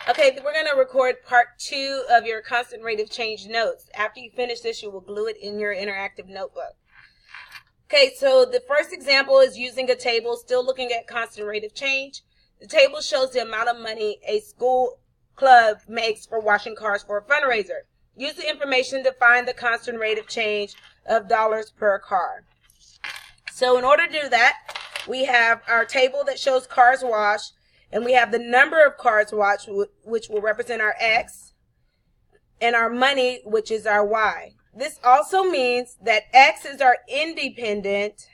Okay, we're going to record part 2 of your constant rate of change notes. After you finish this, you will glue it in your interactive notebook. Okay, so the first example is using a table, still looking at constant rate of change. The table shows the amount of money a school club makes for washing cars for a fundraiser. Use the information to find the constant rate of change of dollars per car. So in order to do that, we have our table that shows cars washed, and we have the number of cars washed, which will represent our X, and our money, which is our Y. This also means that X is our independent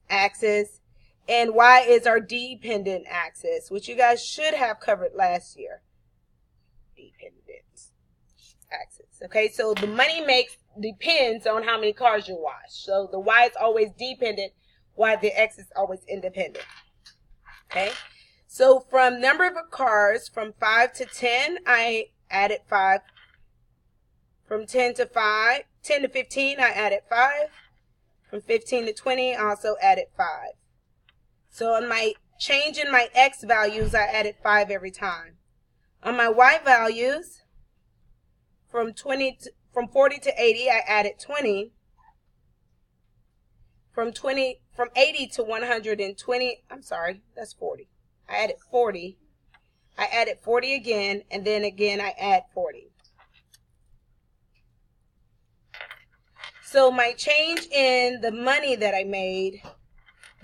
axis, and Y is our dependent axis, which you guys should have covered last year. Dependent axis. Okay, so the money depends on how many cars you wash. So the Y is always dependent, while the X is always independent. Okay, so from number of cars, from 5 to 10, I added 5. From 10 to 15, I added 5. From 15 to 20, I also added 5. So on my change in my X values, I added 5 every time. On my Y values, from 40 to 80, I added 20. From 80 to 120, I'm sorry, that's 40. I added 40. I added 40 again, and then again I add 40. So my change in the money that I made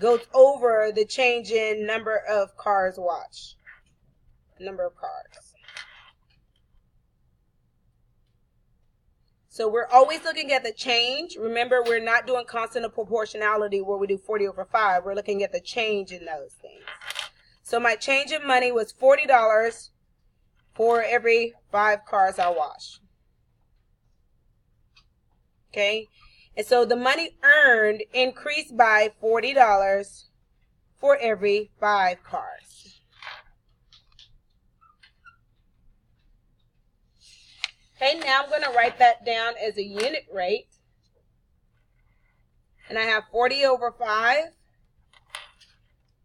goes over the change in number of cars washed. Number of cars. So we're always looking at the change. Remember, we're not doing constant of proportionality where we do 40 over 5. We're looking at the change in those things. So my change in money was $40 for every 5 cars I wash. Okay, and so the money earned increased by $40 for every 5 cars. Okay, now I'm going to write that down as a unit rate. And I have 40 over 5,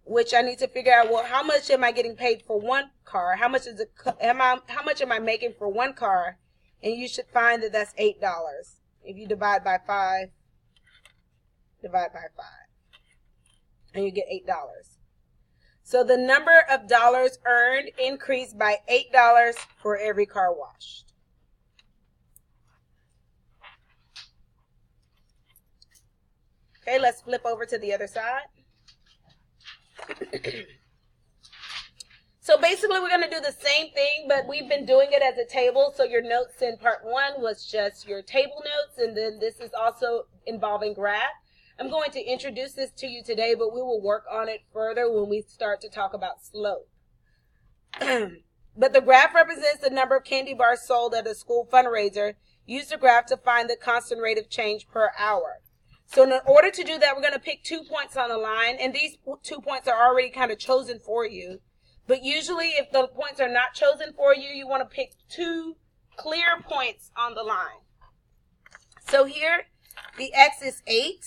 which I need to figure out, well, how much am I getting paid for one car? How much am I making for one car? And you should find that that's $8. If you divide by 5, divide by 5. And you get $8. So the number of dollars earned increased by $8 for every car washed. Okay, let's flip over to the other side. So basically we're going to do the same thing, but we've been doing it as a table. So your notes in part 1 was just your table notes, and then this is also involving graph. I'm going to introduce this to you today, but we will work on it further when we start to talk about slope. But the graph represents the number of candy bars sold at a school fundraiser. Use the graph to find the constant rate of change per hour. So in order to do that, we're going to pick 2 points on the line, and these 2 points are already kind of chosen for you. But usually if the points are not chosen for you, you want to pick 2 clear points on the line. So here, the X is 8,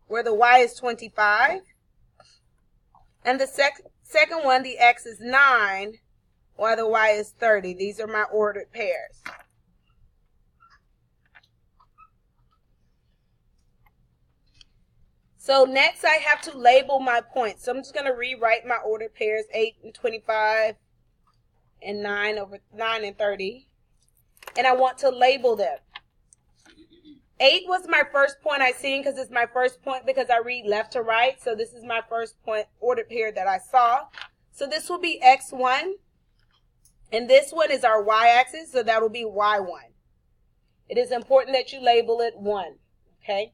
where the Y is 25. And the second one, the X is 9, while the Y is 30. These are my ordered pairs. So next I have to label my points. So I'm just going to rewrite my ordered pairs, 8 and 25 and 9 and 30. And I want to label them. 8 was my first point I seen because it's my first point because I read left to right. So this is my first point ordered pair that I saw. So this will be X1. And this one is our Y-axis, so that will be Y1. It is important that you label it 1. Okay?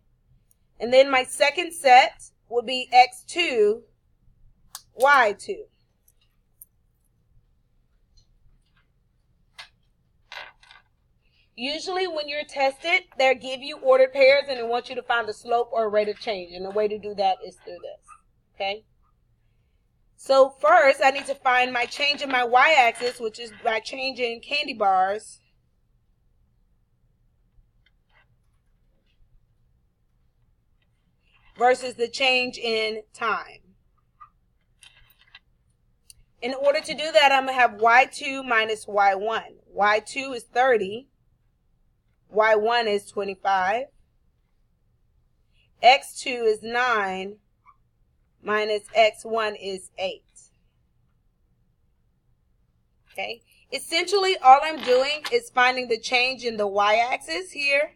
And then my second set will be X2, Y2. Usually when you're tested, they'll give you ordered pairs and they want you to find the slope or rate of change. And the way to do that is through this. Okay? So first, I need to find my change in my Y-axis, which is by changing candy bars. Versus the change in time. In order to do that, I'm going to have y2 minus y1. y2 is 30. y1 is 25. x2 is 9 minus x1 is 8. Okay? Essentially, all I'm doing is finding the change in the y-axis here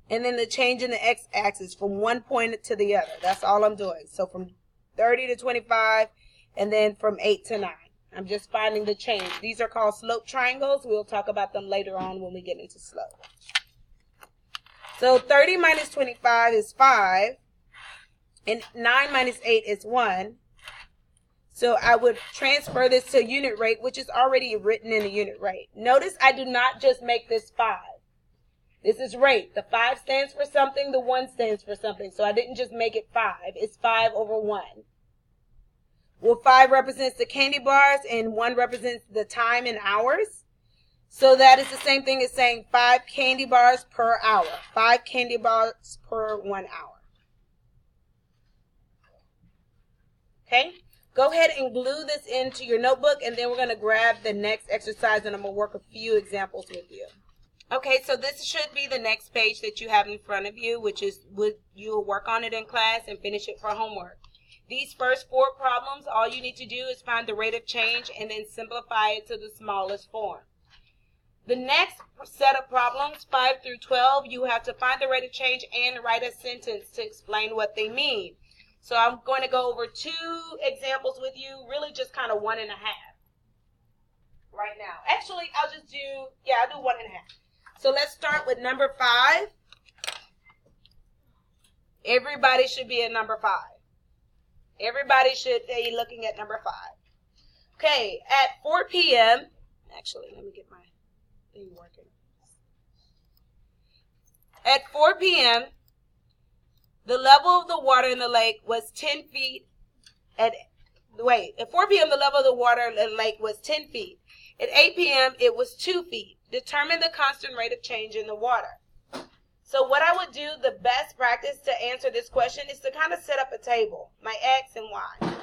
and then the change in the x-axis from one point to the other. That's all I'm doing. So from 30 to 25 and then from 8 to 9. I'm just finding the change. These are called slope triangles. We'll talk about them later on when we get into slope. So 30 minus 25 is 5, and 9 minus 8 is 1. So I would transfer this to unit rate, which is already written in the unit rate. Notice I do not just make this 5. This is rate. The 5 stands for something, the 1 stands for something. So I didn't just make it 5. It's 5 over 1. Well, 5 represents the candy bars and 1 represents the time in hours. So that is the same thing as saying 5 candy bars per hour. 5 candy bars per 1 hour. Okay? Go ahead and glue this into your notebook, and then we're going to grab the next exercise, and I'm going to work a few examples with you. Okay, so this should be the next page that you have in front of you, which is you'll work on it in class and finish it for homework. These first 4 problems, all you need to do is find the rate of change and then simplify it to the smallest form. The next set of problems, 5 through 12, you have to find the rate of change and write a sentence to explain what they mean. So I'm going to go over 2 examples with you, really just kind of 1.5 right now. Actually, I'll do 1.5. So let's start with number 5. Everybody should be at number 5. Everybody should be looking at number 5. Okay, at 4 p.m., actually, let me get my thing working. At 4 p.m., the level of the water in the lake was 10 feet. At 4 p.m., the level of the water in the lake was 10 feet. At 8 p.m., it was 2 feet. Determine the constant rate of change in the water. So what I would do, the best practice to answer this question is to kind of set up a table, my x and y.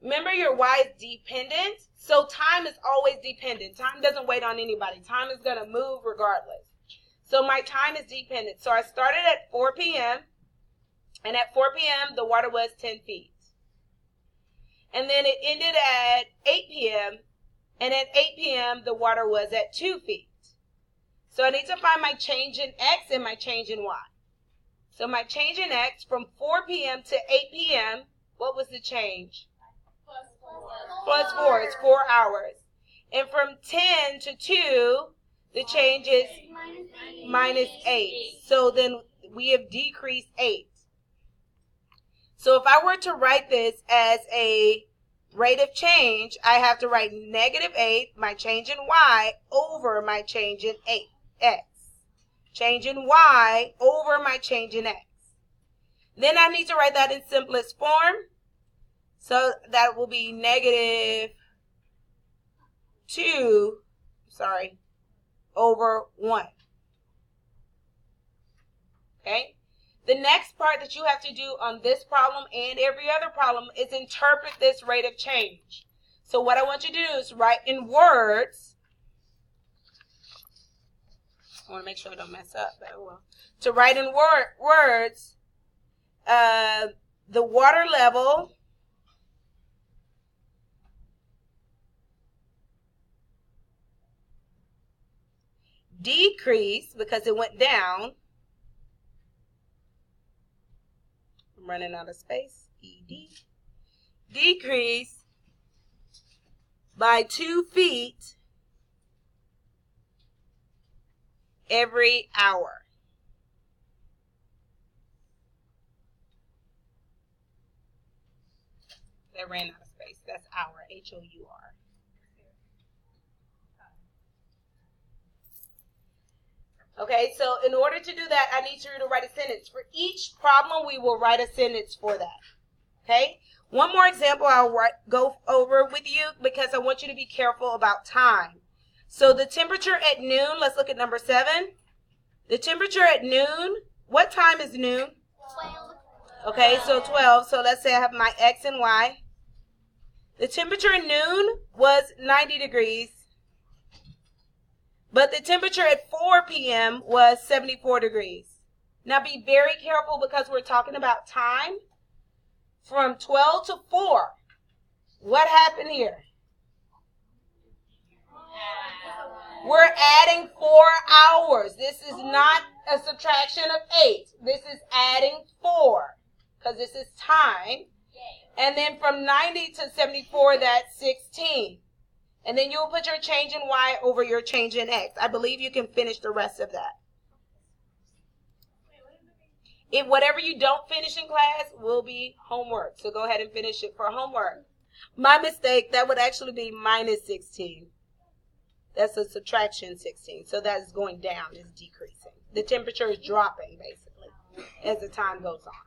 Remember, your y is dependent, so time is always dependent. Time doesn't wait on anybody. Time is going to move regardless. So my time is dependent. So I started at 4 p.m., and at 4 p.m., the water was 10 feet. And then it ended at 8 p.m., and at 8 p.m., the water was at 2 feet. So I need to find my change in x and my change in y. So my change in x from 4 p.m. to 8 p.m., what was the change? Plus 4. It's 4 hours. And from 10 to 2, the change is minus 8. So then we have decreased 8. So if I were to write this as a rate of change, I have to write negative 8, my change in y, over my change in x. Change in y over my change in x. Then I need to write that in simplest form. So that will be negative 2, over 1. Okay? The next part that you have to do on this problem and every other problem is interpret this rate of change. So what I want you to do is write in words. I want to make sure I don't mess up, but I will. To write in words, the water level decreased because it went down. I'm running out of space. ED. Decreased by 2 feet every hour. That ran out of space. That's hour. H-O-U-R. Okay, so in order to do that, I need you to write a sentence. For each problem, we will write a sentence for that. Okay? One more example I'll go over with you because I want you to be careful about time. So the temperature at noon, let's look at number 7. The temperature at noon, what time is noon? 12. Okay, so 12. So let's say I have my x and y. The temperature at noon was 90 degrees, but the temperature at 4 p.m. was 74 degrees. Now be very careful because we're talking about time. From 12 to 4, what happened here? We're adding 4 hours. This is not a subtraction of 8. This is adding 4 because this is time. And then from 90 to 74, that's 16. And then you'll put your change in Y over your change in X. I believe you can finish the rest of that. If whatever you don't finish in class will be homework. So go ahead and finish it for homework. My mistake, that would actually be minus 16. That's a subtraction 16. So that's going down, it's decreasing. The temperature is dropping, basically, as the time goes on.